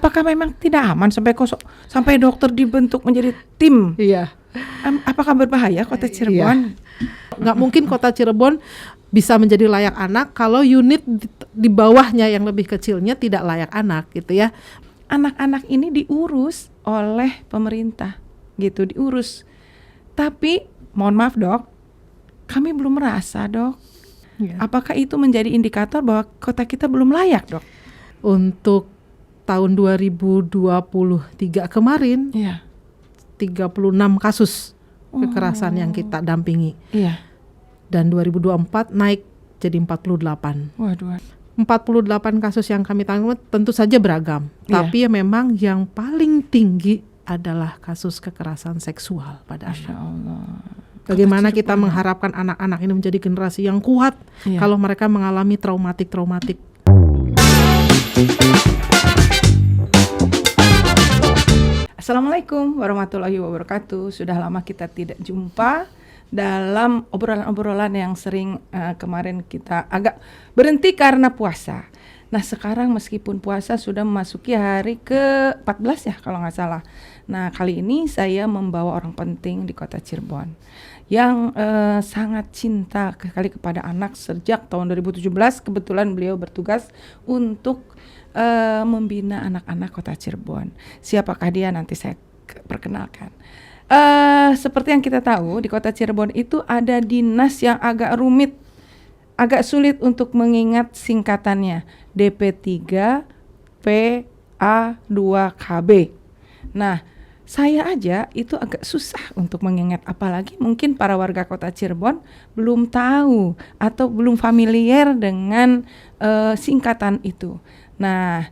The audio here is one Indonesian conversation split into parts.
Apakah memang tidak aman sampai dokter dibentuk menjadi tim? Iya. Apakah berbahaya Kota Cirebon? Nggak mungkin Kota Cirebon bisa menjadi layak anak kalau unit di bawahnya yang lebih kecilnya tidak layak anak gitu ya. Anak-anak ini diurus oleh pemerintah gitu, diurus. Tapi mohon maaf dok, kami belum merasa dok. Apakah itu menjadi indikator bahwa kota kita belum layak dok? Untuk tahun 2023 kemarin 36 kasus kekerasan yang kita dampingi. Dan 2024 naik jadi 48. Waduh. 48 kasus yang kami tangani tentu saja beragam. Tapi ya memang yang paling tinggi adalah kasus kekerasan seksual pada anak. Allah. Bagaimana kita mengharapkan anak-anak ini menjadi generasi yang kuat kalau mereka mengalami traumatik. Assalamualaikum warahmatullahi wabarakatuh. Sudah lama kita tidak jumpa dalam obrolan-obrolan yang sering kemarin kita agak berhenti karena puasa. Nah sekarang meskipun puasa sudah memasuki hari ke-14 ya kalau nggak salah. Nah kali ini saya membawa orang penting di kota Cirebon yang sangat cinta sekali kepada anak. Sejak tahun 2017 kebetulan beliau bertugas untuk membina anak-anak kota Cirebon. Siapakah dia nanti saya perkenalkan. Seperti yang kita tahu di kota Cirebon itu ada dinas yang agak rumit, agak sulit untuk mengingat singkatannya, DP3 PA2KB. Nah, saya aja itu agak susah untuk mengingat, apalagi mungkin para warga kota Cirebon belum tahu atau belum familiar dengan singkatan itu. Nah,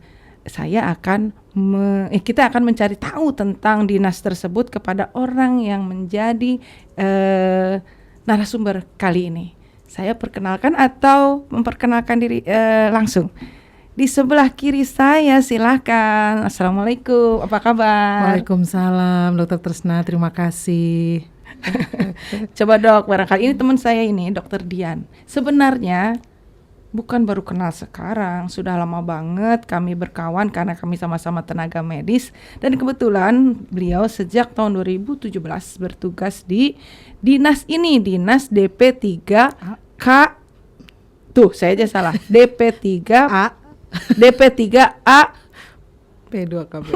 kita akan mencari tahu tentang dinas tersebut kepada orang yang menjadi narasumber kali ini. Saya perkenalkan atau memperkenalkan diri langsung. Di sebelah kiri saya silahkan. Assalamualaikum, apa kabar? Waalaikumsalam, Dokter Tresna, terima kasih. Coba dok, barangkali ini teman saya ini, Dokter Dian. Sebenarnya bukan baru kenal sekarang, sudah lama banget kami berkawan karena kami sama-sama tenaga medis. Dan kebetulan beliau sejak tahun 2017 bertugas di dinas ini, dinas DP3K. Tuh, saya aja salah. DP3A DP3A P2KB.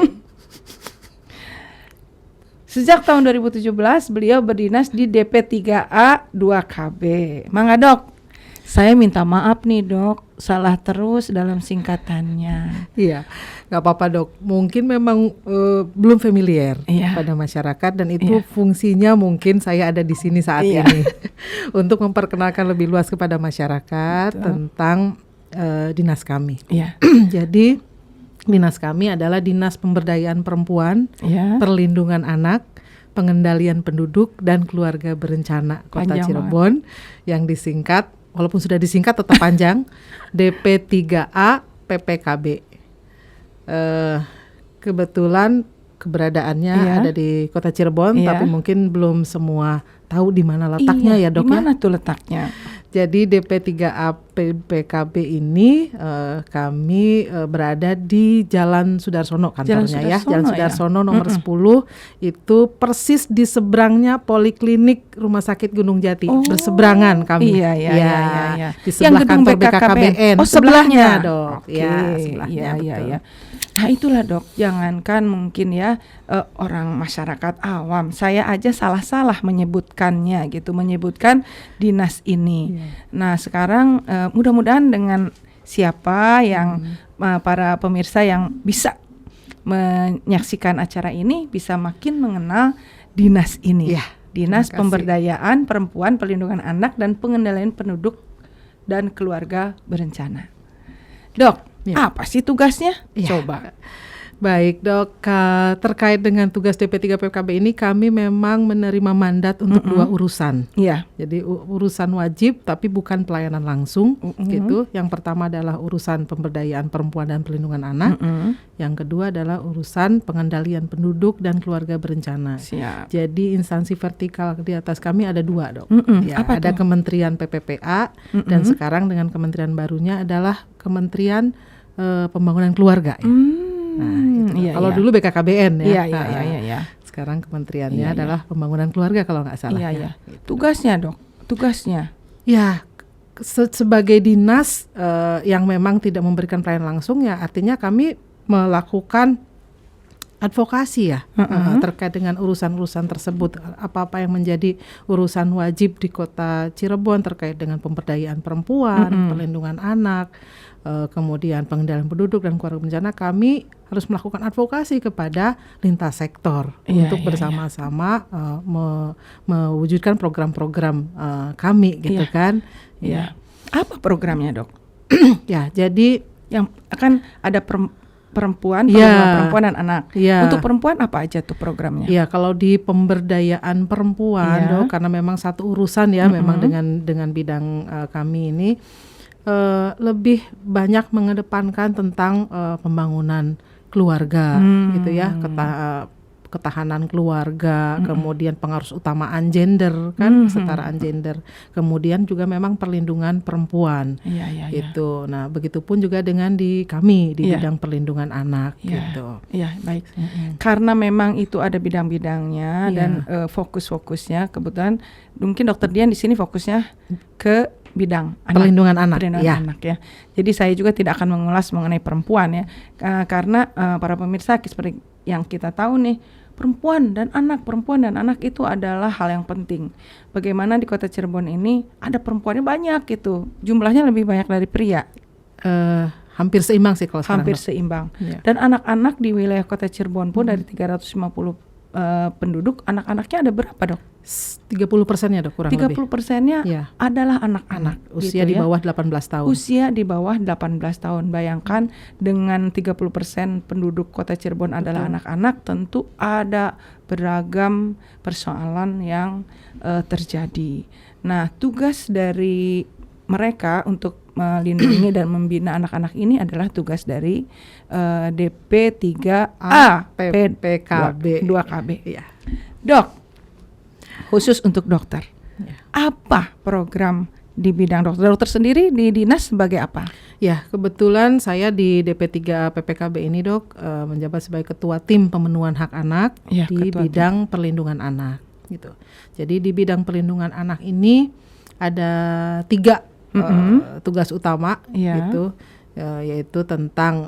Sejak tahun 2017 beliau berdinas di DP3A 2KB. Mangga dok. Saya minta maaf nih dok, salah terus dalam singkatannya. Iya, nggak apa-apa dok. Mungkin memang belum familiar pada masyarakat dan itu fungsinya mungkin saya ada di sini saat ini untuk memperkenalkan lebih luas kepada masyarakat tentang dinas kami. Jadi dinas kami adalah Dinas Pemberdayaan Perempuan, Perlindungan Anak, Pengendalian Penduduk dan Keluarga Berencana Kota Cirebon yang disingkat, walaupun sudah disingkat tetap panjang, DP3A PPKB. Kebetulan keberadaannya ada di Kota Cirebon, tapi mungkin belum semua tahu di mana letaknya ya dok. Di mana tuh letaknya? Jadi DP3A PPKB ini kami berada di Jalan Sudarsono kantornya Jalan Sudarsono nomor 10 itu persis di seberangnya Poliklinik Rumah Sakit Gunung Jati. Berseberangan kami. Iya. Di sebelah kantor BKKBN. Sebelahnya dok. Iya. Nah itulah dok, jangankan mungkin orang masyarakat awam, saya aja salah-salah menyebutkannya gitu, menyebutkan dinas ini. Nah sekarang mudah-mudahan dengan siapa yang para pemirsa yang bisa menyaksikan acara ini bisa makin mengenal dinas ini. Dinas Pemberdayaan Perempuan, Perlindungan Anak dan Pengendalian Penduduk dan Keluarga Berencana. Dok, apa sih tugasnya? Coba. Baik dok, terkait dengan tugas DP3 PPKB ini kami memang menerima mandat untuk dua urusan. Jadi urusan wajib tapi bukan pelayanan langsung gitu. Yang pertama adalah urusan pemberdayaan perempuan dan perlindungan anak. Yang kedua adalah urusan pengendalian penduduk dan keluarga berencana. Jadi instansi vertikal di atas kami ada dua dok. Ada Kementerian PPPA dan sekarang dengan kementerian barunya adalah Kementerian Pembangunan Keluarga. Nah, itu Kalau dulu BKKBN ya. Iya. Sekarang kementeriannya adalah pembangunan keluarga kalau nggak salah. Iya. Tugasnya dok, tugasnya. Ya, sebagai dinas yang memang tidak memberikan pelayanan langsung ya, artinya kami melakukan advokasi ya terkait dengan urusan-urusan tersebut, apa-apa yang menjadi urusan wajib di Kota Cirebon terkait dengan pemberdayaan perempuan, perlindungan anak, kemudian pengendalian penduduk dan keluarga bencana, kami harus melakukan advokasi kepada lintas sektor untuk bersama-sama mewujudkan program-program kami gitu kan. Iya. Apa programnya dok? Ya, jadi yang akan ada perempuan dan anak. Untuk perempuan apa aja tuh programnya? Ya, kalau di pemberdayaan perempuan dok, karena memang satu urusan ya, memang dengan bidang kami ini lebih banyak mengedepankan tentang pembangunan keluarga gitu ya, ketahanan keluarga, kemudian pengaruh utamaan gender kan, kesetaraan gender, kemudian juga memang perlindungan perempuan gitu. Nah, begitupun juga dengan di kami di bidang perlindungan anak gitu. Iya, baik. Karena memang itu ada bidang-bidangnya dan fokus-fokusnya. Kebetulan mungkin Dokter Dian di sini fokusnya ke bidang perlindungan anak ya. Jadi saya juga tidak akan mengulas mengenai perempuan ya, karena para pemirsa seperti yang kita tahu nih, perempuan dan anak itu adalah hal yang penting. Bagaimana di Kota Cirebon ini ada perempuannya banyak gitu, jumlahnya lebih banyak dari pria. Hampir seimbang sih kalau sekarang. Hampir seimbang. Dan anak-anak di wilayah Kota Cirebon pun dari 350 penduduk, anak-anaknya ada berapa dok? 30%-nya dok, kurang 30%-nya lebih. 30%-nya adalah anak-anak. Usia gitu di bawah 18 tahun. Usia di bawah 18 tahun. Bayangkan dengan 30% penduduk Kota Cirebon adalah anak-anak, tentu ada beragam persoalan yang terjadi. Nah, tugas dari mereka untuk melindungi dan membina anak-anak ini adalah tugas dari DP3A PPKB 2KB. Ya. Dok, khusus untuk dokter, apa program di bidang dokter? Dokter sendiri di dinas sebagai apa? Ya, kebetulan saya di DP3 PPKB ini dok menjabat sebagai ketua tim pemenuhan hak anak di bidang perlindungan anak gitu. Jadi di bidang perlindungan anak ini ada 3 tugas utama gitu, yaitu tentang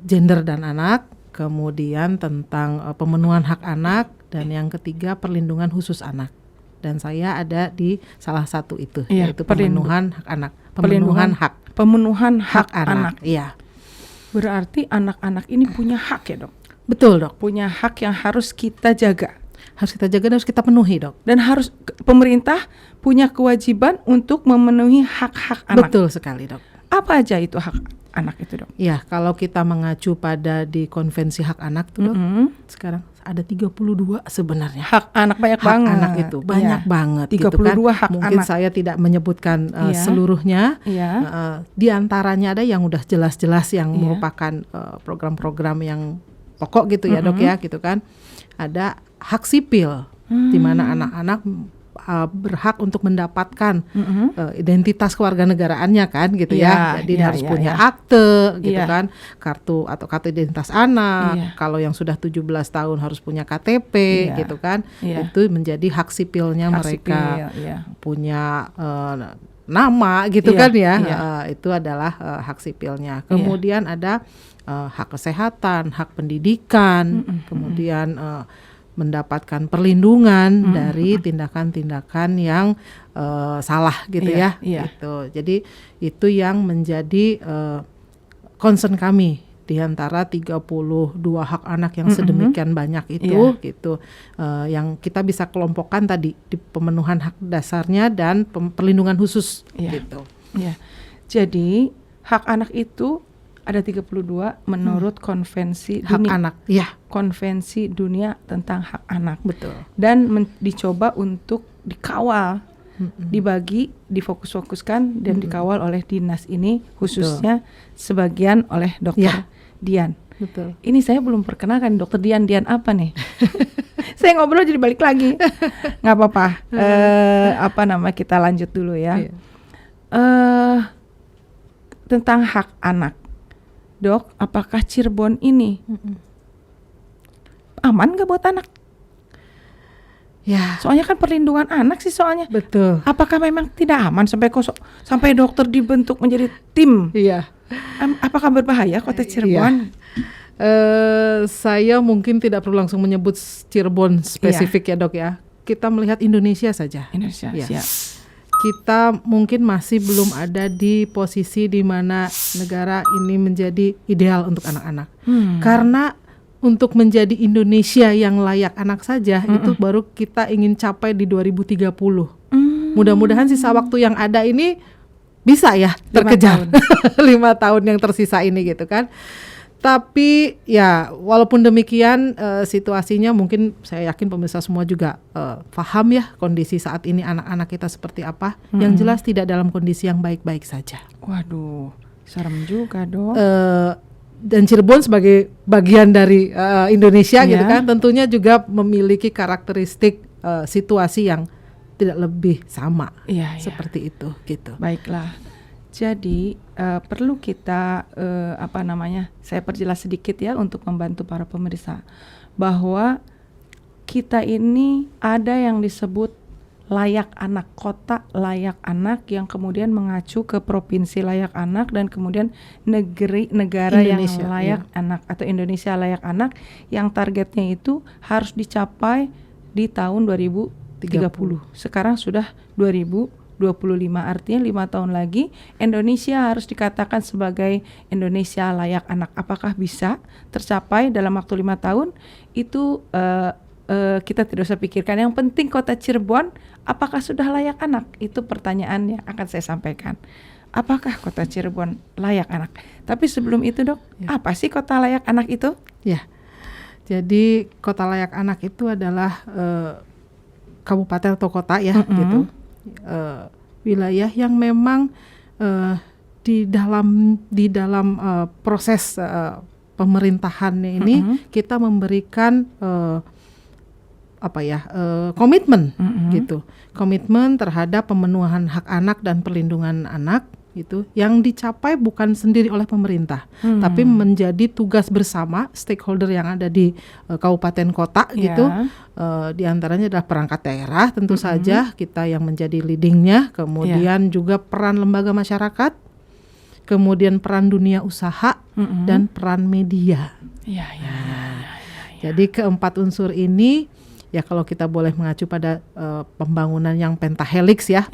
gender dan anak, kemudian tentang pemenuhan hak anak, dan yang ketiga perlindungan khusus anak. Dan saya ada di salah satu itu, yaitu pemenuhan hak anak, pemenuhan hak anak. Iya. Berarti anak-anak ini punya hak ya dok? Betul dok. Punya hak yang harus kita jaga. Harus kita jaga dan harus kita penuhi dok. Dan harus pemerintah punya kewajiban untuk memenuhi hak-hak anak. Betul sekali dok. Apa aja itu hak anak itu dok? Ya, kalau kita mengacu pada di konvensi hak anak tuh dok, sekarang ada 32 sebenarnya. Hak anak banyak hak banget. Anak itu banyak banget 32 gitu kan. Hak mungkin anak. Saya tidak menyebutkan seluruhnya. Di antaranya ada yang udah jelas-jelas yang merupakan program-program yang pokok gitu ya dok ya gitu kan. Ada hak sipil di mana anak-anak berhak untuk mendapatkan identitas kewarganegaraannya kan gitu ya. Jadi harus punya akte gitu kan, kartu identitas anak. Kalau yang sudah 17 tahun harus punya KTP gitu kan. Itu menjadi hak sipilnya mereka. Punya nama gitu kan ya. Itu adalah hak sipilnya. Kemudian ada hak kesehatan, hak pendidikan, kemudian mendapatkan perlindungan dari tindakan-tindakan yang salah gitu ya. Gitu. Jadi itu yang menjadi concern kami di antara 32 hak anak yang sedemikian banyak itu gitu. Yang kita bisa kelompokkan tadi di pemenuhan hak dasarnya dan perlindungan khusus gitu. Jadi hak anak itu ada 32 menurut konvensi hak dunia. Anak. Konvensi dunia tentang hak anak. Betul. Dan dicoba untuk dikawal, dibagi, difokus-fokuskan dan dikawal oleh dinas ini, khususnya sebagian oleh Dokter Dian. Betul. Ini saya belum perkenalkan Dokter Dian apa nih? Saya ngobrol jadi balik lagi. Nggak apa-apa. Kita lanjut dulu ya. Tentang hak anak. Dok, apakah Cirebon ini aman nggak buat anak? Ya, Soalnya kan perlindungan anak sih soalnya. betul. Apakah memang tidak aman sampai dokter dibentuk menjadi tim? Iya. Apakah berbahaya Kota Cirebon? Saya mungkin tidak perlu langsung menyebut Cirebon spesifik ya dok ya. Kita melihat Indonesia saja. Indonesia, Ya. siap. Kita mungkin masih belum ada di posisi di mana negara ini menjadi ideal untuk anak-anak. Karena untuk menjadi Indonesia yang layak anak saja itu baru kita ingin capai di 2030. Mudah-mudahan sisa waktu yang ada ini bisa ya 5 terkejar. tahun. 5 tahun yang tersisa ini gitu kan. Tapi ya walaupun demikian situasinya mungkin saya yakin pemirsa semua juga paham ya kondisi saat ini anak-anak kita seperti apa. Yang jelas tidak dalam kondisi yang baik-baik saja. Waduh, serem juga dong. Dan Cirebon sebagai bagian dari Indonesia gitu Iya. kan tentunya juga memiliki karakteristik situasi yang tidak lebih sama Iya, iya. seperti itu gitu. Baiklah. Jadi perlu kita saya perjelas sedikit ya untuk membantu para pemirsa bahwa kita ini ada yang disebut layak anak, kota layak anak yang kemudian mengacu ke provinsi layak anak dan kemudian negara yang Indonesia, layak anak atau Indonesia layak anak yang targetnya itu harus dicapai di tahun 2030. Sekarang sudah 2025, artinya 5 tahun lagi Indonesia harus dikatakan sebagai Indonesia layak anak. Apakah bisa tercapai dalam waktu 5 tahun? Itu kita tidak usah pikirkan. Yang penting Kota Cirebon apakah sudah layak anak? Itu pertanyaan yang akan saya sampaikan. Apakah Kota Cirebon layak anak? Tapi sebelum itu dok, apa sih Kota layak anak itu? Ya, jadi kota layak anak itu adalah kabupaten atau kota ya gitu, wilayah yang memang di dalam proses pemerintahannya ini kita memberikan komitmen gitu, komitmen terhadap pemenuhan hak anak dan perlindungan anak gitu, yang dicapai bukan sendiri oleh pemerintah, tapi menjadi tugas bersama stakeholder yang ada di kabupaten kota gitu. Di antaranya adalah perangkat daerah tentu saja kita yang menjadi leadingnya, kemudian juga peran lembaga masyarakat, kemudian peran dunia usaha dan peran media. Jadi keempat unsur ini ya kalau kita boleh mengacu pada pembangunan yang pentahelix ya.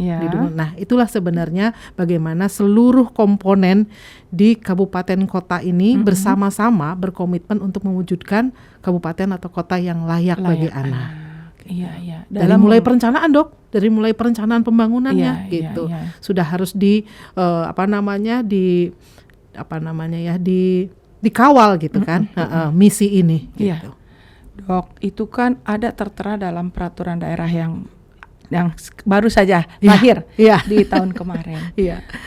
Nah itulah sebenarnya bagaimana seluruh komponen di kabupaten kota ini bersama-sama berkomitmen untuk mewujudkan kabupaten atau kota yang layak bagi anak. Dari mulai perencanaan dok, dari mulai perencanaan pembangunannya gitu. Sudah harus dikawal gitu kan misi ini gitu. Dok, itu kan ada tertera dalam peraturan daerah yang baru saja lahir di tahun kemarin.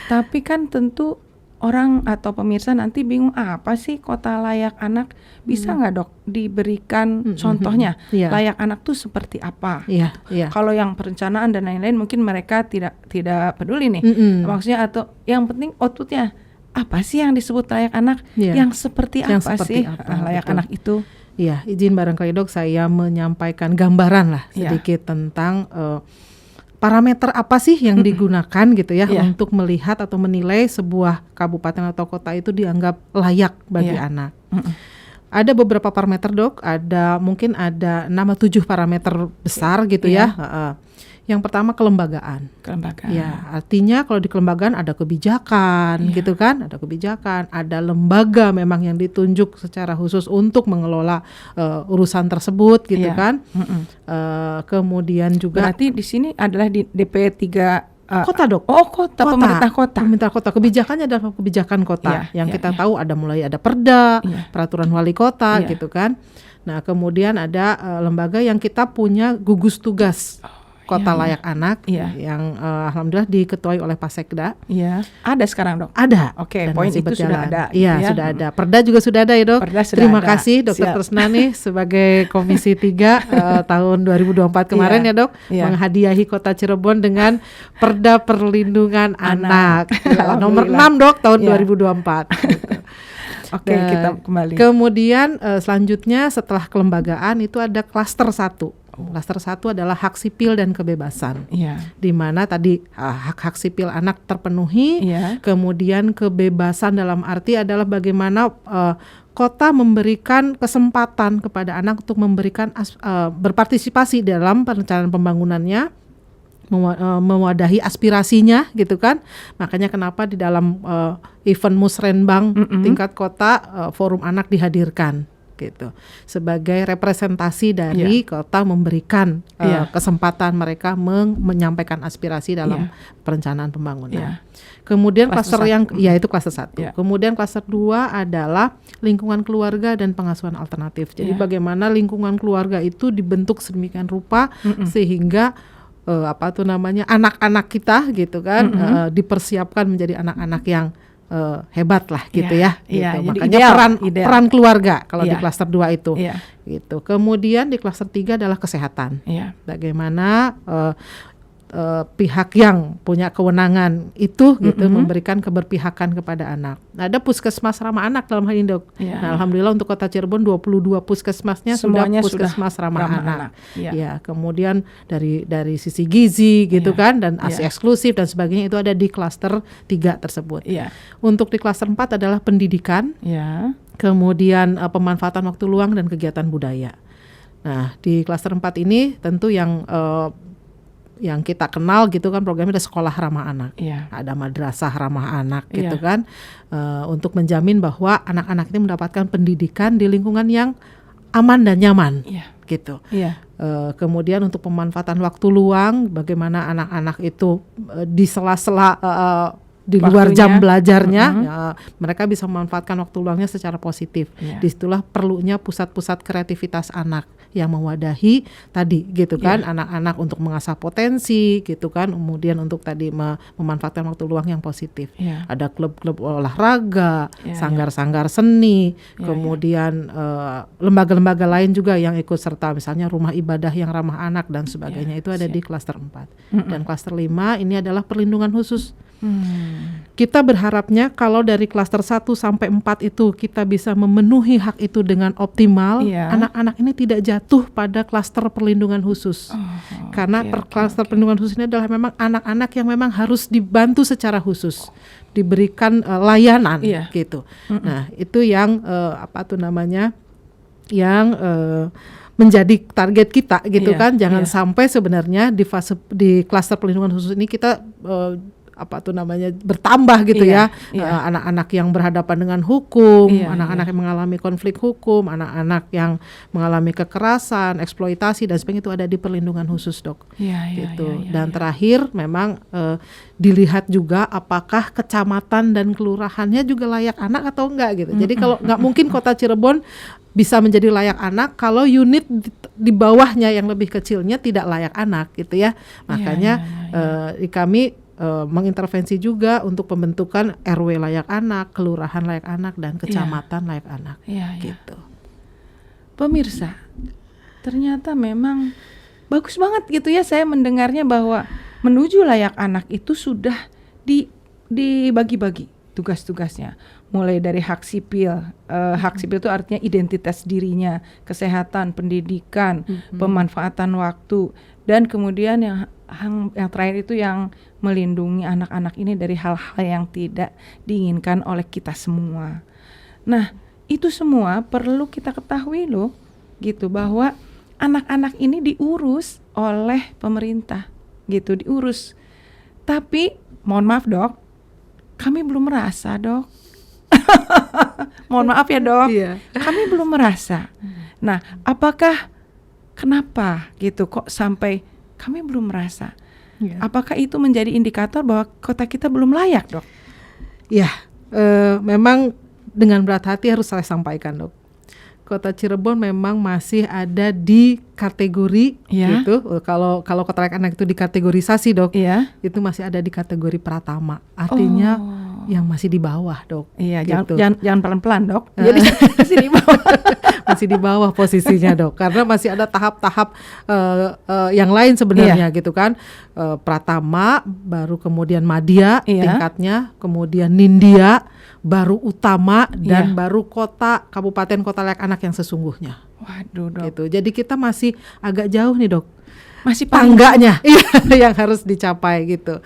Tapi kan tentu orang atau pemirsa nanti bingung apa sih kota layak anak? Bisa nggak dok diberikan contohnya? Layak anak tuh seperti apa? Kalau yang perencanaan dan lain-lain mungkin mereka tidak peduli nih. Maksudnya atau yang penting outputnya apa sih yang disebut layak anak? Yang seperti apa sih layak anak itu? Ya, izin barangkali dok saya menyampaikan gambaran lah sedikit tentang parameter apa sih yang digunakan gitu ya untuk melihat atau menilai sebuah kabupaten atau kota itu dianggap layak bagi anak. Ada beberapa parameter dok, mungkin ada 6-7 parameter besar gitu ya. Yang pertama kelembagaan. Ya, artinya kalau di kelembagaan ada kebijakan gitu kan, ada kebijakan, ada lembaga memang yang ditunjuk secara khusus untuk mengelola urusan tersebut gitu kan. Kemudian juga berarti di sini adalah di DP 3 kota dok. Kota. Pemerintah kota. Kebijakannya adalah kebijakan kota yang kita tahu ada mulai ada perda, peraturan wali kota gitu kan. Nah kemudian ada lembaga yang kita punya gugus tugas kota layak anak yang alhamdulillah diketuai oleh Pak Sekda. Ada sekarang dok? Ada. Oke, poin itu sudah ada. Sudah ada. Perda juga sudah ada ya dok. Terima kasih Dr. Tresna nih sebagai Komisi 3 tahun 2024 kemarin ya dok, menghadiahi Kota Cirebon dengan Perda Perlindungan Anak nomor 6 dok tahun 2024. Gitu. Oke, kita kembali. Kemudian selanjutnya setelah kelembagaan itu ada klaster 1. Klaster 1 adalah hak sipil dan kebebasan. Di mana tadi hak-hak sipil anak terpenuhi, kemudian kebebasan dalam arti adalah bagaimana kota memberikan kesempatan kepada anak untuk memberikan berpartisipasi dalam perencanaan pembangunannya, mewadahi aspirasinya gitu kan. Makanya kenapa di dalam event musrenbang tingkat kota forum anak dihadirkan gitu sebagai representasi dari kota memberikan kesempatan mereka menyampaikan aspirasi dalam perencanaan pembangunan. Kemudian klaster yang itu klaster 1. Kemudian klaster 2 adalah lingkungan keluarga dan pengasuhan alternatif. Jadi bagaimana lingkungan keluarga itu dibentuk sedemikian rupa sehingga anak-anak kita gitu kan dipersiapkan menjadi anak-anak yang hebat lah gitu gitu. Makanya peran keluarga kalau di klaster 2 itu gitu. Kemudian di klaster 3 adalah kesehatan. Bagaimana pihak yang punya kewenangan itu gitu memberikan keberpihakan kepada anak. Nah, ada puskesmas ramah anak dalam hal ini, Dok. Nah, alhamdulillah untuk Kota Cirebon 22 puskesmasnya semuanya sudah puskesmas ramah anak. Ya, kemudian dari sisi gizi gitu kan dan ASI eksklusif dan sebagainya itu ada di klaster 3 tersebut. Untuk di klaster 4 adalah pendidikan. Kemudian pemanfaatan waktu luang dan kegiatan budaya. Nah, di klaster 4 ini tentu yang kita kenal gitu kan programnya ada sekolah ramah anak, ada madrasah ramah anak gitu kan, untuk menjamin bahwa anak-anak ini mendapatkan pendidikan di lingkungan yang aman dan nyaman gitu. Kemudian untuk pemanfaatan waktu luang, bagaimana anak-anak itu di sela-sela di luar jam belajarnya mereka bisa memanfaatkan waktu luangnya secara positif. Disitulah perlunya pusat-pusat kreativitas anak yang mewadahi tadi gitu kan anak-anak untuk mengasah potensi gitu kan, kemudian untuk tadi memanfaatkan waktu luang yang positif. Ada klub-klub olahraga, sanggar-sanggar seni, kemudian lembaga-lembaga lain juga yang ikut serta, misalnya rumah ibadah yang ramah anak dan sebagainya. Itu ada di klaster 4. Dan klaster 5 ini adalah perlindungan khusus. Kita berharapnya kalau dari klaster 1 sampai 4 itu kita bisa memenuhi hak itu dengan optimal, anak-anak ini tidak jatuh pada klaster perlindungan khusus. Karena klaster perlindungan khusus ini adalah memang anak-anak yang memang harus dibantu secara khusus, diberikan layanan gitu. Nah, itu yang yang menjadi target kita gitu kan. Jangan sampai sebenarnya di klaster perlindungan khusus ini kita bertambah gitu anak-anak yang berhadapan dengan hukum, anak-anak yang mengalami konflik hukum, anak-anak yang mengalami kekerasan, eksploitasi dan sebagainya, itu ada di perlindungan khusus, Dok. Dan terakhir memang dilihat juga apakah kecamatan dan kelurahannya juga layak anak atau enggak gitu. Jadi kalau nggak mungkin Kota Cirebon bisa menjadi layak anak kalau unit di bawahnya yang lebih kecilnya tidak layak anak gitu ya. Makanya kami mengintervensi juga untuk pembentukan RW layak anak, kelurahan layak anak, dan kecamatan layak anak gitu. Pemirsa, ternyata memang bagus banget gitu ya, saya mendengarnya bahwa menuju layak anak itu sudah dibagi-bagi tugas-tugasnya, mulai dari hak sipil. Hak sipil itu artinya identitas dirinya, kesehatan, pendidikan, pemanfaatan waktu, dan kemudian yang terakhir itu yang melindungi anak-anak ini dari hal-hal yang tidak diinginkan oleh kita semua. Nah, itu semua perlu kita ketahui loh, gitu, bahwa anak-anak ini diurus oleh pemerintah, gitu, diurus. Tapi, mohon maaf Dok, kami belum merasa, Dok. Mohon maaf ya Dok, kami belum merasa. Nah, kenapa gitu kok sampai kami belum merasa? Apakah itu menjadi indikator bahwa kota kita belum layak, Dok? Memang dengan berat hati harus saya sampaikan, Dok. Kota Cirebon memang masih ada di kategori gitu. Kalau kota layak anak itu dikategorisasi, Dok, itu masih ada di kategori pratama. Artinya yang masih di bawah, Dok. Gitu. Jangan pelan-pelan, Dok. Jadi masih di bawah. Masih di bawah posisinya, Dok, karena masih ada tahap-tahap yang lain sebenarnya gitu kan. Pratama, baru kemudian madya tingkatnya, kemudian nindya, baru utama dan baru kota kabupaten kota layak anak yang sesungguhnya. Waduh, Dok. Gitu. Jadi kita masih agak jauh nih, Dok. Masih tangganya yang harus dicapai gitu.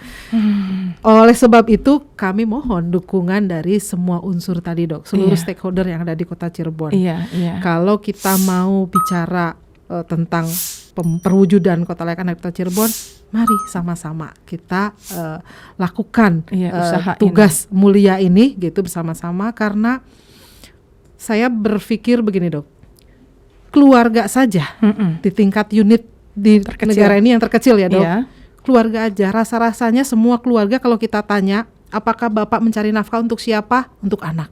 Oleh sebab itu kami mohon dukungan dari semua unsur tadi, Dok, seluruh stakeholder yang ada di Kota Cirebon. Kalau kita mau bicara tentang perwujudan Kota Layak Anak Kota Cirebon, mari sama-sama kita lakukan tugas mulia ini gitu bersama-sama, karena saya berpikir begini, Dok, keluarga saja di tingkat unit di negara ini yang terkecil ya, Dok. Keluarga aja, rasa-rasanya semua keluarga kalau kita tanya, apakah bapak mencari nafkah untuk siapa? Untuk anak.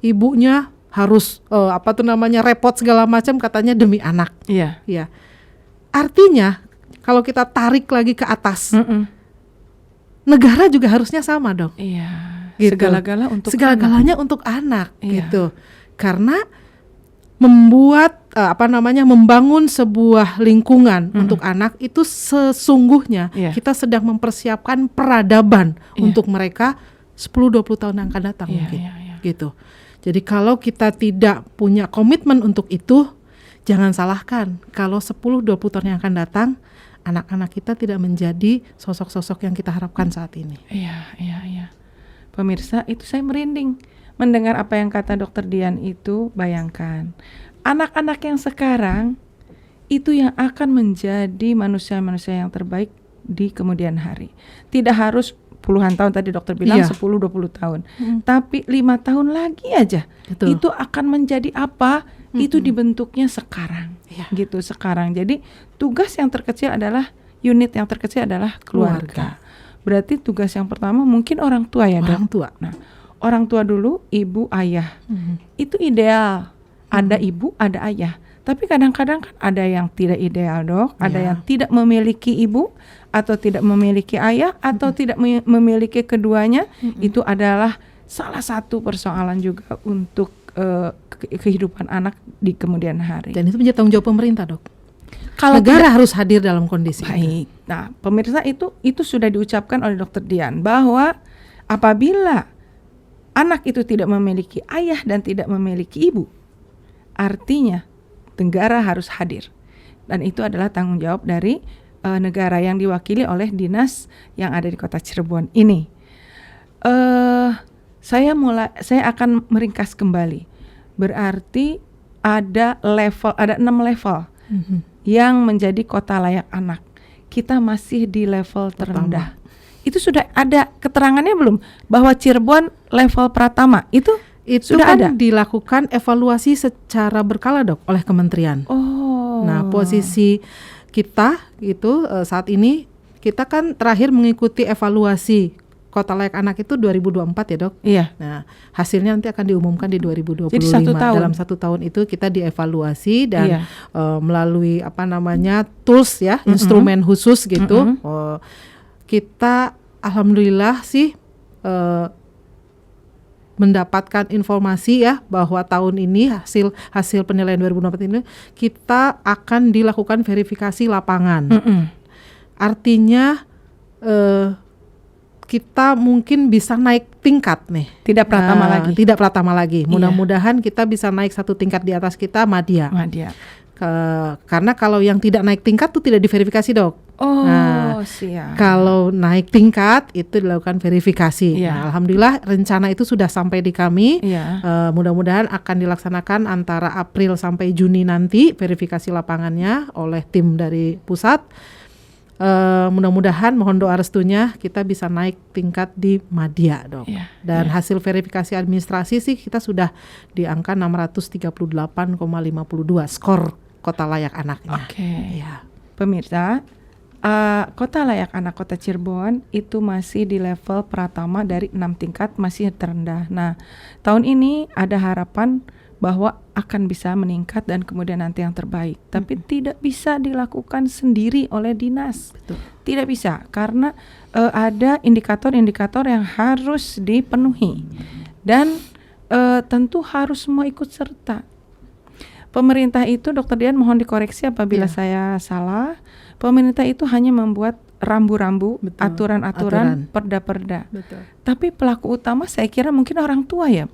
Ibunya harus repot segala macam katanya demi anak. Ya. Artinya kalau kita tarik lagi ke atas, negara juga harusnya sama, Dok. Gitu. Segala-galanya untuk anak gitu. Karena membuat membangun sebuah lingkungan untuk anak itu sesungguhnya kita sedang mempersiapkan peradaban untuk mereka 10-20 tahun yang akan datang mungkin. Gitu. Jadi kalau kita tidak punya komitmen untuk itu, jangan salahkan kalau 10-20 tahun yang akan datang anak-anak kita tidak menjadi sosok-sosok yang kita harapkan saat ini. Iya. Pemirsa, itu saya merinding mendengar apa yang kata Dr. Dian itu. Bayangkan, anak-anak yang sekarang itu yang akan menjadi manusia-manusia yang terbaik di kemudian hari. Tidak harus puluhan tahun, tadi dokter bilang 10-20 tahun. Tapi 5 tahun lagi aja. Betul. Itu akan menjadi apa? Itu dibentuknya sekarang. Gitu sekarang. Jadi tugas yang terkecil adalah, unit yang terkecil adalah keluarga. Berarti tugas yang pertama mungkin orang tua ya, Dok? Orang tua. Nah, orang tua dulu, ibu, ayah. Itu ideal. Ada ibu, ada ayah. Tapi kadang-kadang kan ada yang tidak ideal, Dok. Ada yang tidak memiliki ibu atau tidak memiliki ayah atau tidak memiliki keduanya. Itu adalah salah satu persoalan juga untuk kehidupan anak di kemudian hari. Dan itu menjadi tanggung jawab pemerintah, Dok. Kalau negara harus hadir dalam kondisi baik. Nah, pemirsa, itu sudah diucapkan oleh Dr. Dian bahwa apabila anak itu tidak memiliki ayah dan tidak memiliki ibu, artinya negara harus hadir. Dan itu adalah tanggung jawab dari negara yang diwakili oleh dinas yang ada di Kota Cirebon ini. Saya akan meringkas kembali. Berarti ada 6 level yang menjadi kota layak anak. Kita masih di level terendah. Itu sudah ada keterangannya belum bahwa Cirebon level Pratama? Itu sudah kan ada dilakukan evaluasi secara berkala, Dok, oleh kementerian. Nah, posisi kita itu saat ini kita kan terakhir mengikuti evaluasi Kota Layak Anak itu 2024 ya, Dok. Nah, hasilnya nanti akan diumumkan di 2025. Jadi 1 tahun. Dalam 1 tahun itu kita dievaluasi dan melalui tools ya, instrumen khusus gitu. Kita alhamdulillah sih mendapatkan informasi ya bahwa tahun ini hasil penilaian 2024 ini kita akan dilakukan verifikasi lapangan. Artinya kita mungkin bisa naik tingkat nih. Tidak Pratama lagi. Mudah-mudahan kita bisa naik 1 tingkat di atas kita, Madya. Karena kalau yang tidak naik tingkat tuh tidak diverifikasi, Dok. Siap. Kalau naik tingkat itu dilakukan verifikasi. Nah, alhamdulillah rencana itu sudah sampai di kami. Mudah-mudahan akan dilaksanakan antara April sampai Juni nanti verifikasi lapangannya oleh tim dari pusat. Mudah-mudahan mohon doa restunya kita bisa naik tingkat di Madya, Dok. Dan hasil verifikasi administrasi sih kita sudah di angka 638,52 skor Kota Layak Anaknya. Pemirsa, Kota Layak Anak Kota Cirebon itu masih di level Pratama dari 6 tingkat, masih terendah. Nah, tahun ini ada harapan bahwa akan bisa meningkat dan kemudian nanti yang terbaik. Tapi tidak bisa dilakukan sendiri oleh dinas. Tidak bisa, karena ada indikator-indikator yang harus dipenuhi. Dan tentu harus semua ikut serta. Pemerintah itu, Dr. Dian mohon dikoreksi apabila saya salah. Pemerintah itu hanya membuat rambu-rambu, Betul. aturan-aturan, perda-perda. Betul. Tapi pelaku utama saya kira mungkin orang tua ya,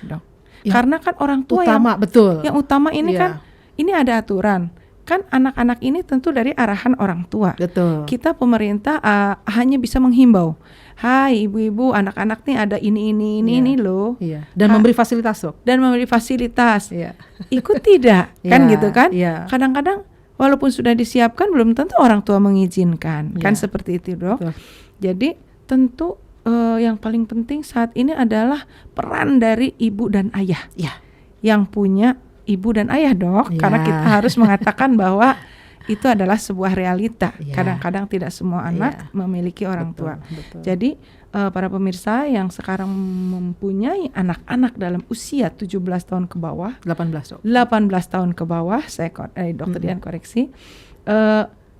Dok. Karena kan orang tua utama, betul. yang utama ini Iya. kan, ini ada aturan. Kan anak-anak ini tentu dari arahan orang tua. Betul. Kita pemerintah hanya bisa menghimbau. Hai ibu-ibu, anak-anak nih ada ini loh. Iya. Dan memberi fasilitas, Dok. Dan memberi fasilitas. Iya. Ikut tidak, kan Iya, gitu kan? iya. Kadang-kadang walaupun sudah disiapkan belum tentu orang tua mengizinkan, kan Iya. seperti itu, Dok. Betul. Jadi tentu yang paling penting saat ini adalah peran dari ibu dan ayah. Iya. Yang punya ibu dan ayah, Dok, Iya. karena kita harus mengatakan bahwa itu adalah sebuah realita. Iya. Kadang-kadang tidak semua anak Iya. memiliki orang tua. Betul. Jadi para pemirsa yang sekarang mempunyai anak-anak dalam usia 17 tahun ke bawah, 18, Dok. 18 tahun ke bawah, Dokter Dian koreksi,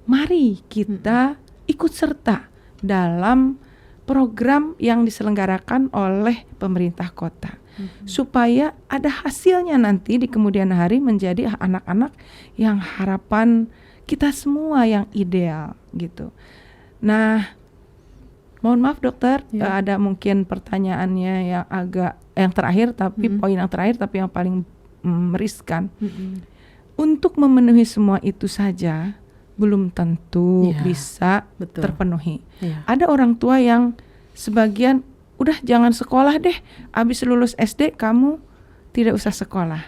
mari kita ikut serta dalam program yang diselenggarakan oleh pemerintah kota. Supaya ada hasilnya nanti di kemudian hari menjadi anak-anak yang harapan kita semua yang ideal gitu. Nah, mohon maaf dokter, ada mungkin pertanyaannya yang terakhir tapi poin yang terakhir tapi yang paling meriskan. Untuk memenuhi semua itu saja belum tentu bisa terpenuhi. Ada orang tua yang sebagian udah jangan sekolah deh, abis lulus SD kamu tidak usah sekolah.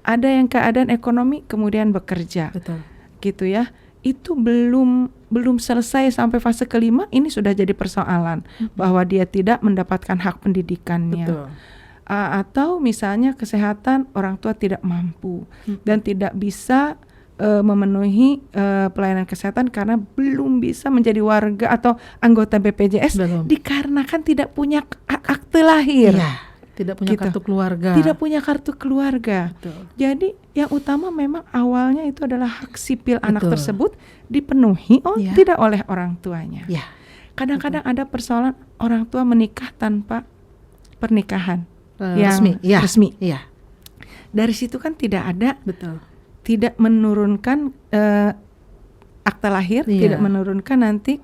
Ada yang keadaan ekonomi kemudian bekerja. Betul. Gitu ya. Itu belum selesai sampai fase kelima, ini sudah jadi persoalan bahwa dia tidak mendapatkan hak pendidikannya. Betul. Atau misalnya kesehatan orang tua tidak mampu dan tidak bisa memenuhi pelayanan kesehatan karena belum bisa menjadi warga atau anggota BPJS dikarenakan tidak punya akte lahir. Iya, tidak punya kartu keluarga. Tidak punya kartu keluarga. Betul. Jadi yang utama memang awalnya itu adalah hak sipil anak tersebut dipenuhi tidak oleh orang tuanya. Iya. Kadang-kadang ada persoalan orang tua menikah tanpa pernikahan yang resmi. Iya. Dari situ kan tidak ada. Betul. Tidak menurunkan akta lahir, tidak menurunkan nanti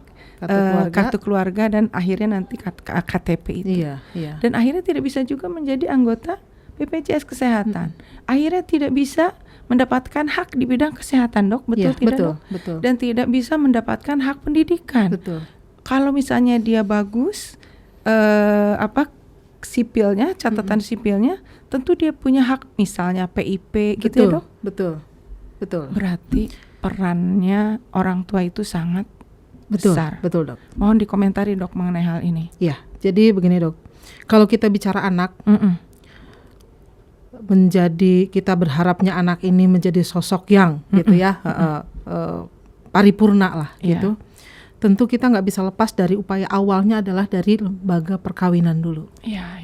kartu keluarga dan akhirnya nanti KTP itu. Iya. Dan akhirnya tidak bisa juga menjadi anggota BPJS Kesehatan. Akhirnya tidak bisa mendapatkan hak di bidang kesehatan, Dok, betul tidak, Dok? Betul. Dan tidak bisa mendapatkan hak pendidikan. Betul. Kalau misalnya dia bagus sipilnya, catatan sipilnya, tentu dia punya hak misalnya PIP gitu ya, Dok? Betul. Berarti perannya orang tua itu sangat besar. Betul, Dok. Mohon dikomentari, Dok, mengenai hal ini. Ya, jadi begini, Dok. Kalau kita bicara anak, kita berharapnya anak ini menjadi sosok yang gitu ya, paripurna lah gitu. Tentu kita nggak bisa lepas dari upaya awalnya adalah dari lembaga perkawinan dulu. Iya.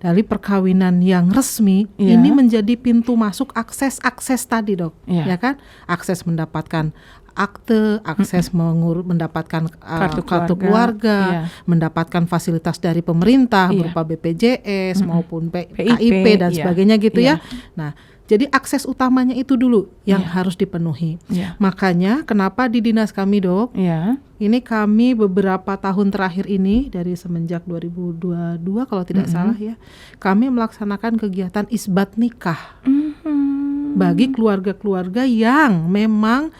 Dari perkawinan yang resmi ini menjadi pintu masuk akses tadi, Dok, ya kan? Akses mendapatkan akte, akses mendapatkan kartu keluarga, mendapatkan fasilitas dari pemerintah berupa BPJS maupun KIP dan sebagainya gitu ya. Nah, jadi akses utamanya itu dulu yang harus dipenuhi. Makanya kenapa di dinas kami, Dok, ini kami beberapa tahun terakhir ini dari semenjak 2022 kalau tidak salah ya, kami melaksanakan kegiatan isbat nikah bagi keluarga-keluarga yang memang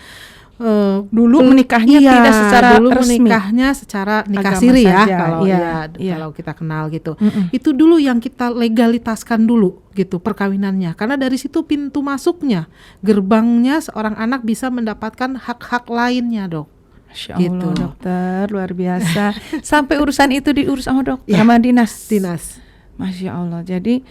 dulu menikahnya tidak secara dulu resmi. menikahnya secara nikah Agama siri saja, ya kalau kalau kita kenal gitu. Itu dulu yang kita legalitaskan dulu gitu perkawinannya, karena dari situ pintu masuknya, gerbangnya seorang anak bisa mendapatkan hak-hak lainnya, Dok. Masya Allah, gitu. Dokter, luar biasa. Sampai urusan itu diurus sama dokter, sama dinas. Masya Allah. Jadi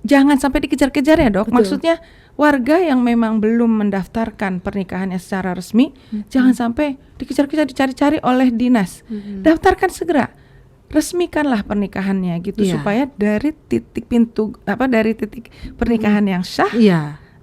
jangan sampai dikejar-kejar ya, Dok. Betul. Maksudnya warga yang memang belum mendaftarkan pernikahannya secara resmi, jangan sampai dikejar-kejar, dicari-cari oleh dinas. Daftarkan segera, resmikanlah pernikahannya gitu, supaya dari titik pernikahan yang sah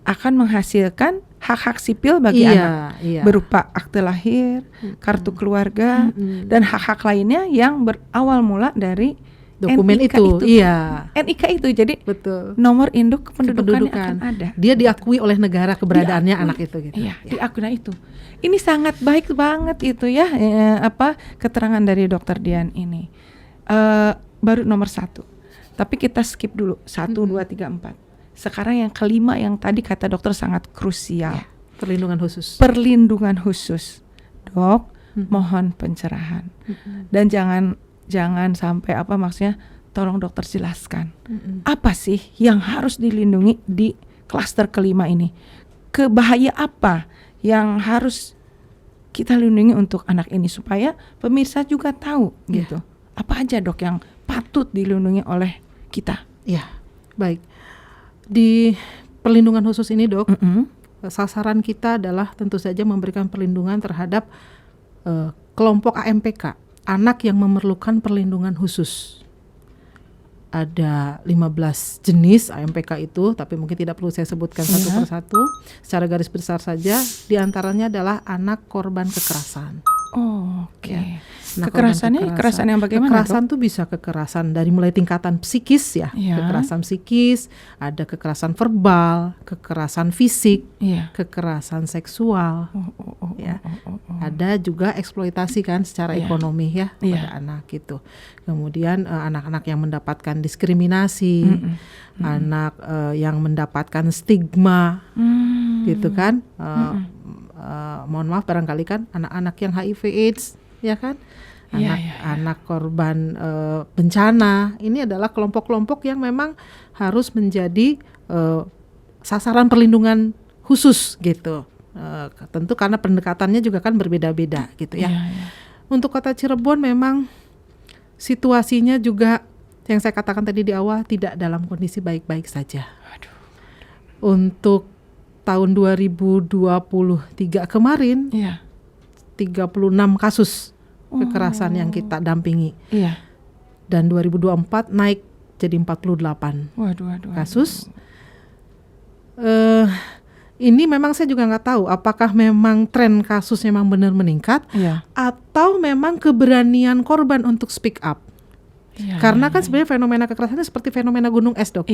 akan menghasilkan hak-hak sipil bagi anak berupa akte lahir, kartu keluarga, dan hak-hak lainnya yang berawal mula dari dokumen NIK itu. Iya. NIK itu jadi Betul. nomor induk kependudukannya akan ada. Dia diakui oleh negara keberadaannya Diakui. anak itu gitu. Iya, diakui. Nah itu. Ini sangat baik banget itu ya, keterangan dari Dokter Dian ini. Baru nomor 1. Tapi kita skip dulu 1, 2, 3, 4. Sekarang yang kelima yang tadi kata dokter sangat krusial. Perlindungan khusus. Perlindungan khusus. Dok, mohon pencerahan. Dan jangan sampai maksudnya tolong dokter jelaskan. Apa sih yang harus dilindungi di klaster kelima ini? Bahaya apa yang harus kita lindungi untuk anak ini supaya pemirsa juga tahu gitu. Apa aja dok yang patut dilindungi oleh kita? Ya, baik. Di perlindungan khusus ini dok, sasaran kita adalah tentu saja memberikan perlindungan terhadap kelompok AMPK, anak yang memerlukan perlindungan khusus. Ada 15 jenis AMPK itu, tapi mungkin tidak perlu saya sebutkan satu persatu. Secara garis besar saja, diantaranya adalah anak korban kekerasan. Oh, oke. Ya. Kekerasannya kekerasan yang bagaimana? Kekerasan tuh bisa kekerasan dari mulai tingkatan psikis ya. Kekerasan psikis, ada kekerasan verbal, kekerasan fisik, kekerasan seksual. Ada juga eksploitasi kan secara ekonomi ya pada anak gitu. Kemudian anak-anak yang mendapatkan diskriminasi, anak yang mendapatkan stigma, gitu kan. Mohon maaf barangkali kan anak-anak yang HIV/AIDS ya kan, anak korban bencana, ini adalah kelompok-kelompok yang memang harus menjadi sasaran perlindungan khusus gitu. Tentu karena pendekatannya juga kan berbeda-beda gitu ya. Untuk Kota Cirebon memang situasinya juga yang saya katakan tadi di awal tidak dalam kondisi baik-baik saja. Untuk tahun 2023 kemarin 36 kasus kekerasan yang kita dampingi. Dan 2024 naik jadi 48 kasus. Ini memang saya juga nggak tahu apakah memang tren kasus memang benar meningkat atau memang keberanian korban untuk speak up. Karena kan sebenarnya fenomena kekerasan seperti fenomena gunung es dok.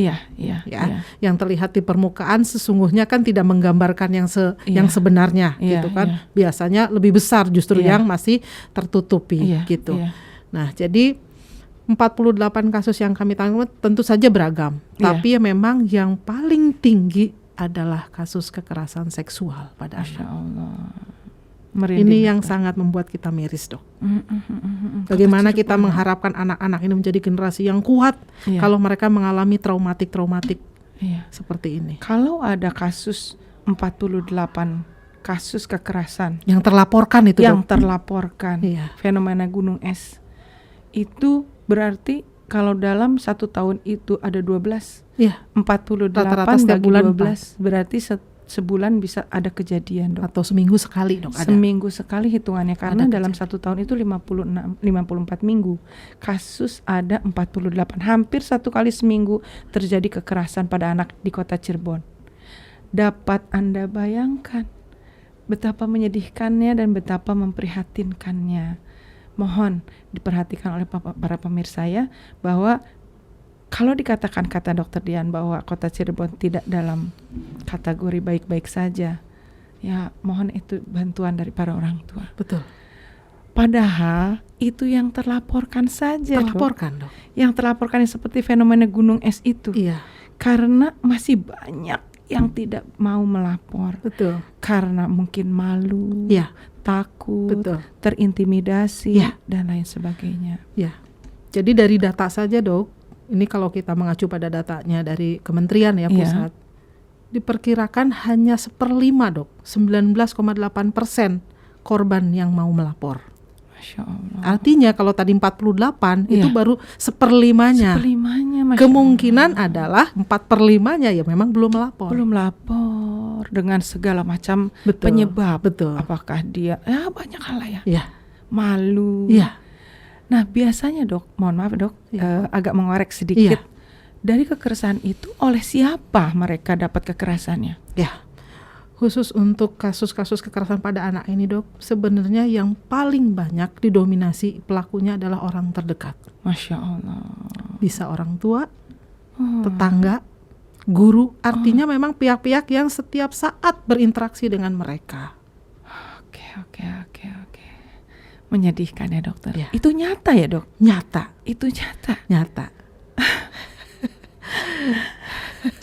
Yang terlihat di permukaan sesungguhnya kan tidak menggambarkan yang sebenarnya gitu kan. Biasanya lebih besar justru yang masih tertutupi gitu. Nah jadi 48 kasus yang kami tangani tentu saja beragam. Tapi ya memang yang paling tinggi adalah kasus kekerasan seksual pada anak. Ini yang sangat membuat kita miris dok. Bagaimana kita mengharapkan anak-anak ini menjadi generasi yang kuat kalau mereka mengalami traumatik seperti ini. Kalau ada kasus 48 kasus kekerasan yang terlaporkan itu fenomena gunung es, itu berarti kalau dalam 1 tahun itu ada 12 48 rata-rata bagi bulan 12 berarti sebulan bisa ada kejadian dok. Atau seminggu sekali dok. Seminggu sekali hitungannya karena dalam 1 tahun itu 54 minggu. Kasus ada 48. Hampir 1 kali seminggu terjadi kekerasan pada anak di Kota Cirebon. Dapat Anda bayangkan betapa menyedihkannya dan betapa memprihatinkannya. Mohon diperhatikan oleh para pemirsa ya, bahwa kalau dikatakan kata Dokter Dian bahwa Kota Cirebon tidak dalam kategori baik-baik saja, ya mohon itu bantuan dari para orang tua. Betul. Padahal itu yang terlaporkan saja. Dok. Yang terlaporkan seperti fenomena gunung es itu. Karena masih banyak yang tidak mau melapor. Betul. Karena mungkin malu, takut, terintimidasi dan lain sebagainya. Jadi dari data saja dok. Ini kalau kita mengacu pada datanya dari kementerian ya pusat, diperkirakan hanya 1/5 dok, 19,8% korban yang mau melapor. Masya Allah. Artinya kalau tadi 48 itu baru 1/5-nya. Kemungkinan adalah 4/5-nya ya memang belum melapor. Dengan segala macam penyebab. Apakah dia banyak hal ya. Malu. Nah biasanya dok, mohon maaf dok, agak mengorek sedikit. Dari kekerasan itu oleh siapa mereka dapat kekerasannya? Khusus untuk kasus-kasus kekerasan pada anak ini, Dok, sebenarnya yang paling banyak didominasi pelakunya adalah orang terdekat. Masya Allah. Bisa orang tua, tetangga, guru, artinya memang pihak-pihak yang setiap saat berinteraksi dengan mereka. Oke. Menyedihkan ya, dokter. Ya. Itu nyata ya, Dok? Nyata. Itu nyata.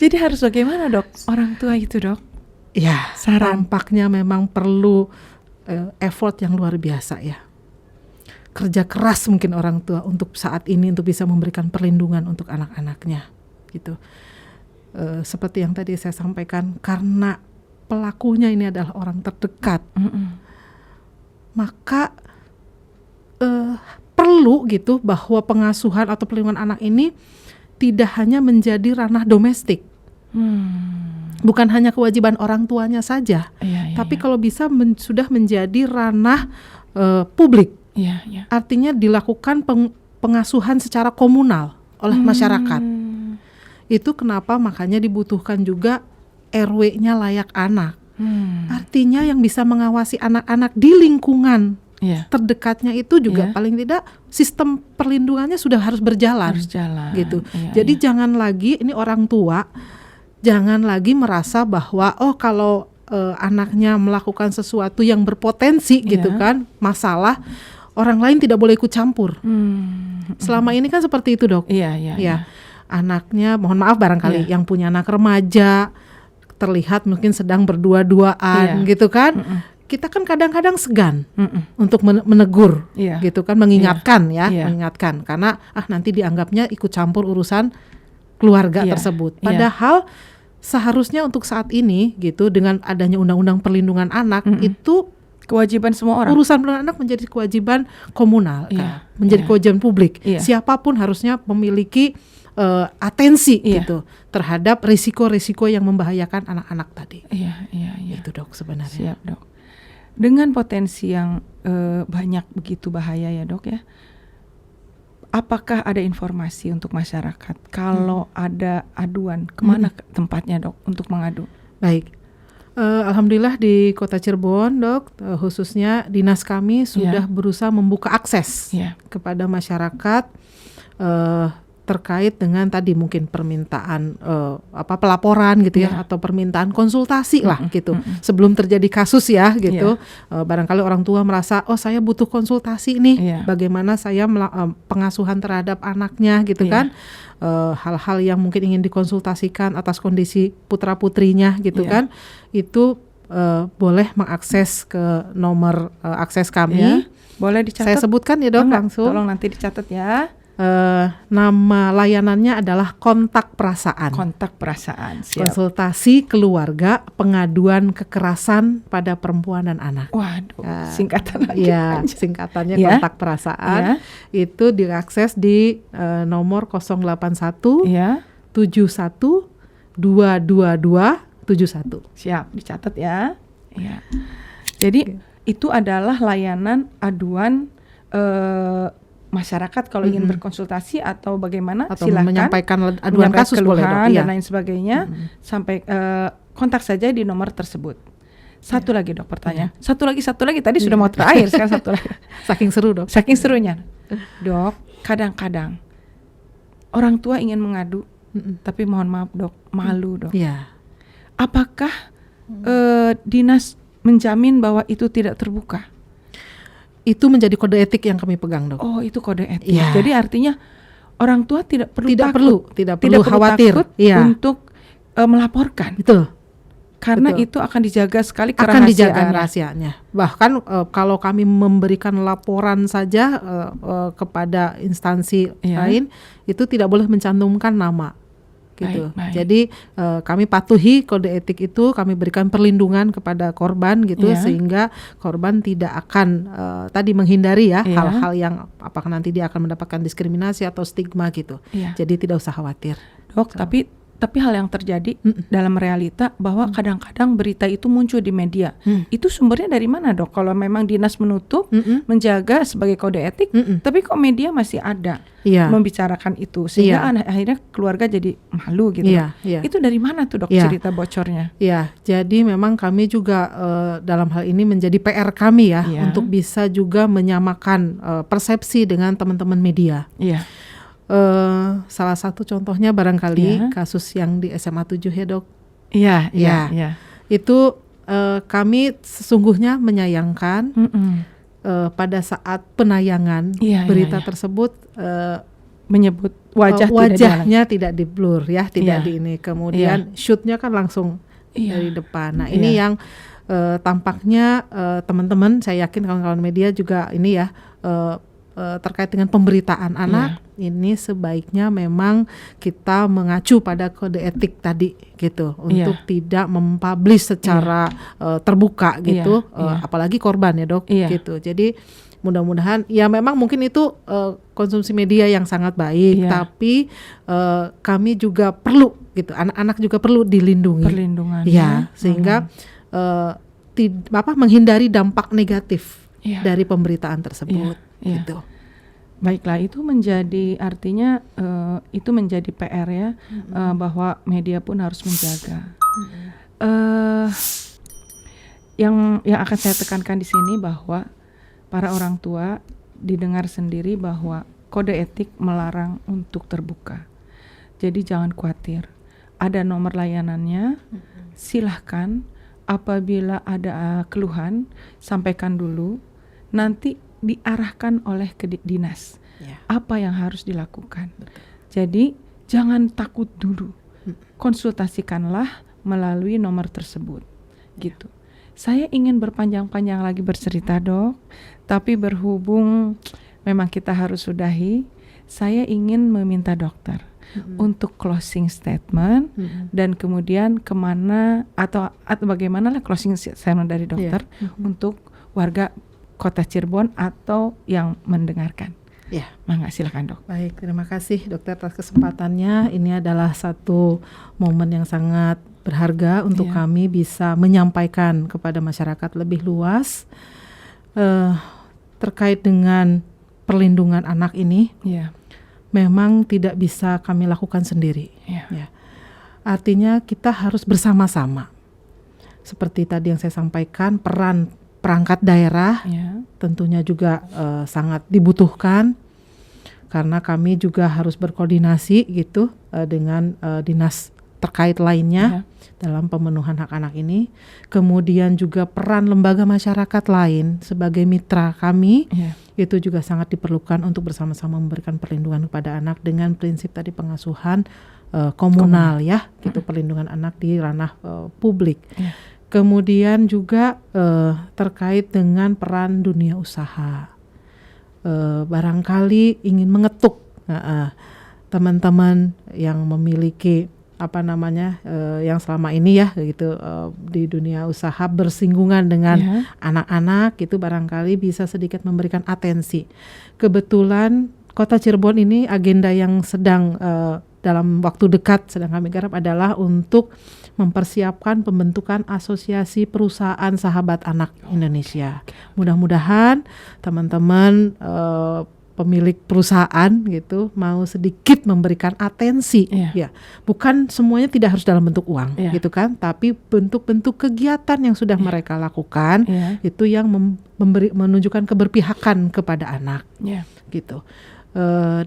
Jadi harus bagaimana, Dok? Orang tua itu, Dok? Ya, tampaknya memang perlu effort yang luar biasa ya. Kerja keras mungkin orang tua untuk saat ini untuk bisa memberikan perlindungan untuk anak-anaknya gitu. Seperti yang tadi saya sampaikan, karena pelakunya ini adalah orang terdekat, maka perlu gitu bahwa pengasuhan atau perlindungan anak ini tidak hanya menjadi ranah domestik. Bukan hanya kewajiban orang tuanya saja, tapi kalau bisa sudah menjadi ranah publik. Artinya dilakukan pengasuhan secara komunal oleh masyarakat. Itu kenapa makanya dibutuhkan juga RW-nya layak anak. Artinya yang bisa mengawasi anak-anak di lingkungan terdekatnya itu juga paling tidak sistem perlindungannya sudah harus berjalan. Gitu. Jadi jangan lagi ini orang tua jangan lagi merasa bahwa kalau anaknya melakukan sesuatu yang berpotensi gitu kan, masalah, orang lain tidak boleh ikut campur. Selama ini kan seperti itu, Dok. Ya. Anaknya, mohon maaf barangkali yang punya anak remaja terlihat mungkin sedang berdua-duaan gitu kan. Kita kan kadang-kadang segan untuk menegur gitu kan, mengingatkan mengingatkan karena nanti dianggapnya ikut campur urusan keluarga tersebut. Padahal seharusnya untuk saat ini gitu, dengan adanya undang-undang perlindungan anak itu kewajiban semua orang. Urusan perlindungan anak menjadi kewajiban komunal, menjadi kewajiban publik. Siapapun harusnya memiliki atensi gitu terhadap risiko-risiko yang membahayakan anak-anak tadi. Itu, Dok, sebenarnya. Siap, Dok. Dengan potensi yang banyak begitu bahaya ya, Dok ya. Apakah ada informasi untuk masyarakat kalau ada aduan, kemana tempatnya, Dok, untuk mengadu? Baik, alhamdulillah di Kota Cirebon, Dok, khususnya dinas kami sudah berusaha membuka akses kepada masyarakat terkait dengan tadi mungkin permintaan pelaporan gitu atau permintaan konsultasi lah gitu sebelum terjadi kasus gitu. Barangkali orang tua merasa saya butuh konsultasi nih, bagaimana saya pengasuhan terhadap anaknya gitu kan, hal-hal yang mungkin ingin dikonsultasikan atas kondisi putra putrinya gitu kan, itu boleh mengakses ke nomor akses kami. Boleh dicatat. Saya sebutkan ya, Dok, langsung. Tolong nanti dicatat ya. Nama layanannya adalah kontak perasaan. Kontak perasaan. Siap. Konsultasi keluarga pengaduan kekerasan pada perempuan dan anak. Waduh, singkatan lagi. Singkatannya kontak perasaan. Itu diakses di nomor 081 71 222 71. Siap, dicatat ya. Jadi itu adalah layanan aduan masyarakat kalau ingin berkonsultasi atau bagaimana, atau silakan menyampaikan aduan kasus boleh, Dok, dan lain sebagainya, sampai kontak saja di nomor tersebut. Satu lagi, Dok, pertanyaan. Satu lagi tadi sudah mau terakhir, sekarang satu lagi. Saking seru, Dok. Saking serunya, Dok. Kadang-kadang orang tua ingin mengadu, tapi mohon maaf, Dok, malu, Dok. Apakah dinas menjamin bahwa itu tidak terbuka? Itu menjadi kode etik yang kami pegang, Dok. Oh, itu kode etik. Jadi artinya orang tua tidak perlu khawatir untuk melaporkan. Betul. Karena itu akan dijaga sekali kerahasiaannya. Akan dijaga rahasianya. Bahkan kalau kami memberikan laporan saja kepada instansi lain, itu tidak boleh mencantumkan nama. Gitu. Baik. Jadi kami patuhi kode etik itu, kami berikan perlindungan kepada korban gitu, sehingga korban tidak akan tadi menghindari hal-hal yang apakah nanti dia akan mendapatkan diskriminasi atau stigma gitu. Jadi tidak usah khawatir. Dok, tapi Tapi hal yang terjadi dalam realita bahwa kadang-kadang berita itu muncul di media. Itu sumbernya dari mana, Dok? Kalau memang dinas menutup, menjaga sebagai kode etik, tapi kok media masih ada membicarakan itu, sehingga akhirnya keluarga jadi malu gitu. Itu dari mana tuh, Dok, cerita bocornya? Jadi memang kami juga dalam hal ini menjadi PR kami untuk bisa juga menyamakan persepsi dengan teman-teman media. Salah satu contohnya barangkali kasus yang di SMA 7 ya, Dok. Itu kami sesungguhnya menyayangkan pada saat penayangan berita tersebut menyebut wajahnya tidak di blur tidak di ini. Kemudian shootnya kan langsung dari depan. Nah, ini yang tampaknya teman-teman, saya yakin kawan-kawan media juga ini terkait dengan pemberitaan anak, ini sebaiknya memang kita mengacu pada kode etik tadi gitu, untuk tidak mempublish secara terbuka gitu, apalagi korban ya, Dok, gitu. Jadi mudah-mudahan memang mungkin itu konsumsi media yang sangat baik, tapi kami juga perlu gitu, anak-anak juga perlu dilindungi, sehingga menghindari dampak negatif dari pemberitaan tersebut. Gitu. Baiklah, itu menjadi artinya itu menjadi PR bahwa media pun harus menjaga. Yang akan saya tekankan di sini bahwa para orang tua didengar sendiri bahwa kode etik melarang untuk terbuka. Jadi jangan khawatir, ada nomor layanannya. Silahkan apabila ada keluhan sampaikan dulu, nanti diarahkan oleh ke dinas apa yang harus dilakukan. Jadi jangan takut dulu, konsultasikanlah melalui nomor tersebut gitu. Saya ingin berpanjang-panjang lagi bercerita, Dok, tapi berhubung memang kita harus sudahi, saya ingin meminta dokter untuk closing statement dan kemudian kemana atau bagaimana lah closing statement dari dokter untuk warga Kota Cirebon atau yang mendengarkan. Mangga, silakan, Dok. Baik, terima kasih dokter atas kesempatannya. Ini adalah satu momen yang sangat berharga untuk kami bisa menyampaikan kepada masyarakat lebih luas terkait dengan perlindungan anak ini. Memang tidak bisa kami lakukan sendiri. Artinya kita harus bersama-sama. Seperti tadi yang saya sampaikan, peran perangkat daerah tentunya juga sangat dibutuhkan, karena kami juga harus berkoordinasi gitu dengan dinas terkait lainnya dalam pemenuhan hak anak ini. Kemudian juga peran lembaga masyarakat lain sebagai mitra kami itu juga sangat diperlukan untuk bersama-sama memberikan perlindungan kepada anak dengan prinsip tadi pengasuhan komunal gitu, perlindungan anak di ranah publik. Kemudian juga terkait dengan peran dunia usaha, barangkali ingin mengetuk teman-teman yang memiliki yang selama ini gitu di dunia usaha bersinggungan dengan anak-anak, itu barangkali bisa sedikit memberikan atensi. Kebetulan Kota Cirebon ini agenda yang sedang dalam waktu dekat sedang kami garap adalah untuk mempersiapkan pembentukan asosiasi perusahaan sahabat anak Indonesia. Mudah-mudahan teman-teman pemilik perusahaan gitu mau sedikit memberikan atensi, bukan semuanya tidak harus dalam bentuk uang gitu kan, tapi bentuk-bentuk kegiatan yang sudah mereka lakukan itu yang menunjukkan keberpihakan kepada anak gitu.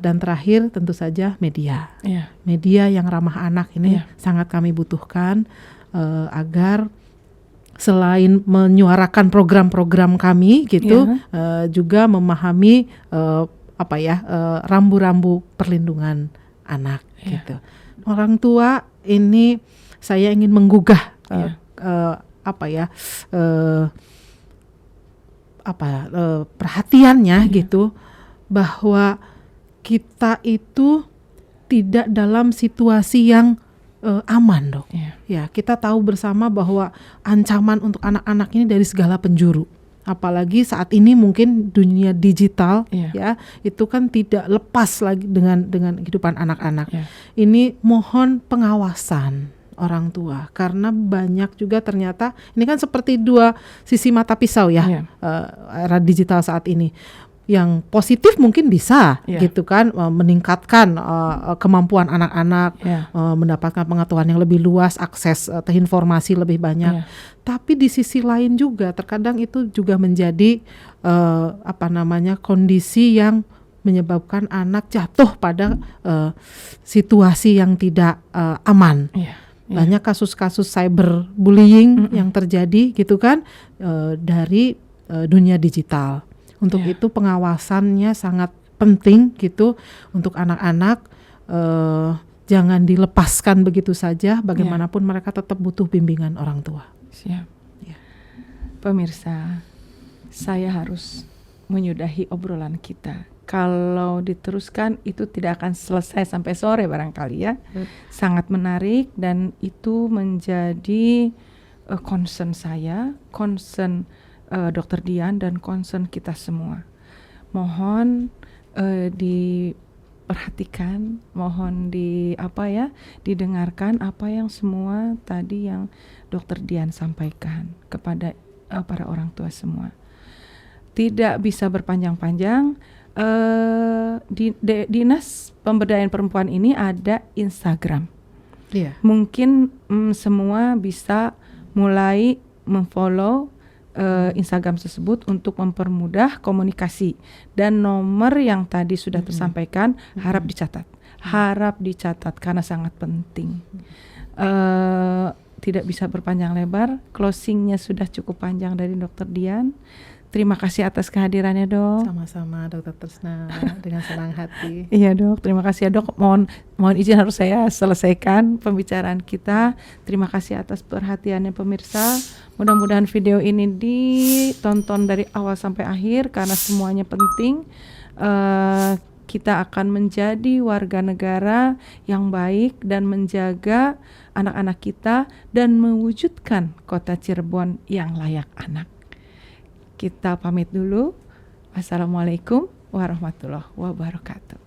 Dan terakhir tentu saja media yang ramah anak ini sangat kami butuhkan agar selain menyuarakan program-program kami gitu, juga memahami rambu-rambu perlindungan anak gitu. Orang tua ini saya ingin menggugah perhatiannya gitu, bahwa kita itu tidak dalam situasi yang aman, Dok. Kita tahu bersama bahwa ancaman untuk anak-anak ini dari segala penjuru. Apalagi saat ini mungkin dunia digital Iya. ya, itu kan tidak lepas lagi dengan kehidupan anak-anak. Iya. Ini mohon pengawasan orang tua, karena banyak juga ternyata ini kan seperti dua sisi mata pisau ya. Iya. Era digital saat ini. Yang positif mungkin bisa gitu kan, meningkatkan kemampuan anak-anak, mendapatkan pengetahuan yang lebih luas, akses informasi lebih banyak. Tapi di sisi lain juga terkadang itu juga menjadi kondisi yang menyebabkan anak jatuh pada situasi yang tidak aman. Banyak kasus-kasus cyberbullying yang terjadi gitu kan, dari dunia digital. Untuk itu pengawasannya sangat penting gitu untuk anak-anak, jangan dilepaskan begitu saja, bagaimanapun mereka tetap butuh bimbingan orang tua. Siap. Pemirsa, saya harus menyudahi obrolan kita. Kalau diteruskan itu tidak akan selesai sampai sore barangkali ya. Sangat menarik dan itu menjadi concern saya, concern Dr. Dian dan concern kita semua. Mohon diperhatikan, mohon didengarkan apa yang semua tadi yang Dr. Dian sampaikan kepada para orang tua semua. Tidak bisa berpanjang-panjang. Dinas Pemberdayaan Perempuan ini ada Instagram. Mungkin semua bisa mulai memfollow Instagram tersebut untuk mempermudah komunikasi, dan nomor yang tadi sudah tersampaikan harap dicatat karena sangat penting. Tidak bisa berpanjang lebar, closingnya sudah cukup panjang dari Dr. Dian. Terima kasih atas kehadirannya, Dok. Sama-sama, Dr. Tresna, dengan senang hati. Iya, Dok. Terima kasih ya, Dok. Mohon izin harus saya selesaikan pembicaraan kita. Terima kasih atas perhatiannya pemirsa. Mudah-mudahan video ini ditonton dari awal sampai akhir karena semuanya penting. Kita akan menjadi warga negara yang baik dan menjaga anak-anak kita dan mewujudkan kota Cirebon yang layak anak. Kita pamit dulu. Wassalamualaikum warahmatullahi wabarakatuh.